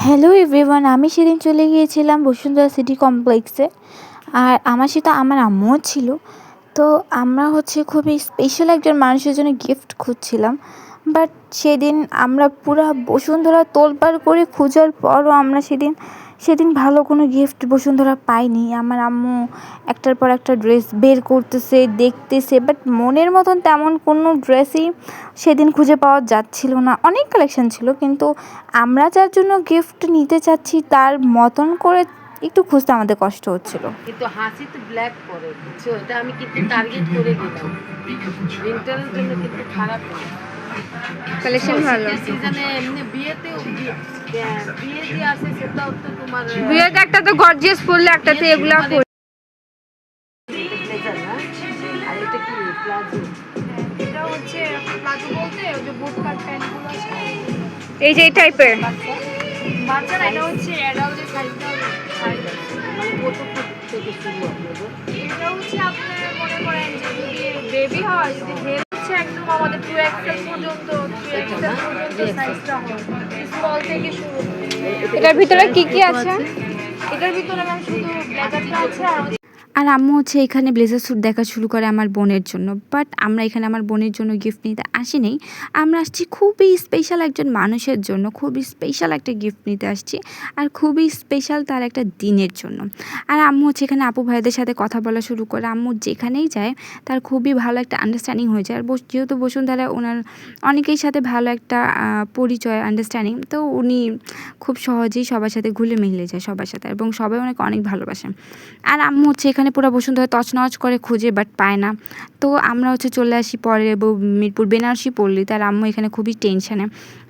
Hello everyone, আমি সেদিন চলে গিয়েছিলাম বসুন্ধরা সিটি কমপ্লেক্সে। আর আমার সাথে আমার আম্মুও ছিল। তো আমরা খুবই স্পেশাল একজন মানুষের জন্য গিফট খুঁজছিলাম। বাট সেদিন আমরা পুরা বসুন্ধরা তোলপাড় করে খোঁজার পরও আমরা সেদিন ভালো কোনো গিফট বসুন্ধরা পাইনি। আমার আম্মু একটার পর একটা ড্রেস বের করতেছে, দেখতেছে, বাট মনের মতন তেমন কোনো ড্রেসই সেদিন খুঁজে পাওয়া যাচ্ছিল না। অনেক কালেকশন ছিল, কিন্তু আমরা যার জন্য গিফট নিতে চাচ্ছি তার মতন করে একটু খুঁজতে আমাদের কষ্ট হচ্ছিল। কিন্তু হাসি তো ব্ল্যাক পরে, বুঝছো? এটা আমি কিন্তু টার্গেট করে দিলাম উইন্টারের জন্য, কিন্তু খারাপ না। কালেকশন ভালো। সিজনে এমনি বিয়েতে বিয়ে দিয়ে আসে, সেটাও তো তোমার বিয়েতে একটা তো গর্জিয়াস পরলে, একটাতে এগুলা পরলে। ব্লেজার না, আর এটা কি প্লাজো? এটা হচ্ছে প্লাজো বলতে ওই যে বুট কাট প্যান্টগুলো আছে, এই যে এই টাইপের। বাচ্চারা এটা হচ্ছে অ্যাডাল্টের সাইজটা, মানে কত থেকে শুরু আপনাদের? এটা হচ্ছে আপনার মনে করেন যে যদি বেবি হয়, যদি হেল হচ্ছে একদম আমাদের 2XL পর্যন্ত, 3XL পর্যন্ত সাইজটা হয়, স্মল থেকে শুরু। এটার ভিতরে কি কি আছে? এটার ভিতরে ম্যাম শুধু ব্লেজারটা আছে আর আম্মু এখানে ব্লেজার স্যুট দেখা শুরু করে আমার বোনের জন্য। বাট আমরা এখানে আমার বোনের জন্য গিফট নিতে আসিনি, আমরা আসছি খুবই স্পেশাল একজন মানুষের জন্য, খুবই স্পেশাল একটা গিফট নিতে আসছি, আর খুবই স্পেশাল তার একটা দিনের জন্য। আর আম্মু এখানে আপু ভাইদের সাথে কথা বলা শুরু করে। আম্মু যেখানেই যায় তার খুবই ভালো একটা আন্ডারস্ট্যান্ডিং হয়ে যায়। আর যেহেতু বসুন্ধরা ওনার অনেকের সাথে ভালো একটা পরিচয়, আন্ডারস্ট্যান্ডিং, তো উনি খুব সহজেই সবার সাথে ঘুলে মিলে যায় সবার সাথে, এবং সবাই ওনাকে অনেক ভালোবাসে। আর আম্মু এখানে পুরো বসুন্ধরা তছনছ করে খুঁজে, বাট পায় না। তো আমরা চলে আসি পরে মিরপুর বেনারসি পল্লী। তার আম্মু এখানে খুবই টেনশানে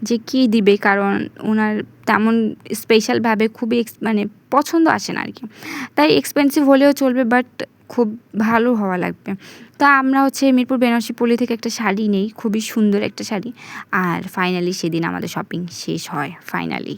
যে কী দিবে, কারণ ওনার তেমন স্পেশালভাবে খুবই মানে পছন্দ আসে না আর কি। তাই এক্সপেন্সিভ হলেও চলবে, বাট খুব ভালো হওয়া লাগবে। তো আমরা মিরপুর বেনারসি পল্লী থেকে একটা শাড়ি নেই, খুবই সুন্দর একটা শাড়ি। আর ফাইনালি সেদিন আমাদের শপিং শেষ হয় ফাইনালি।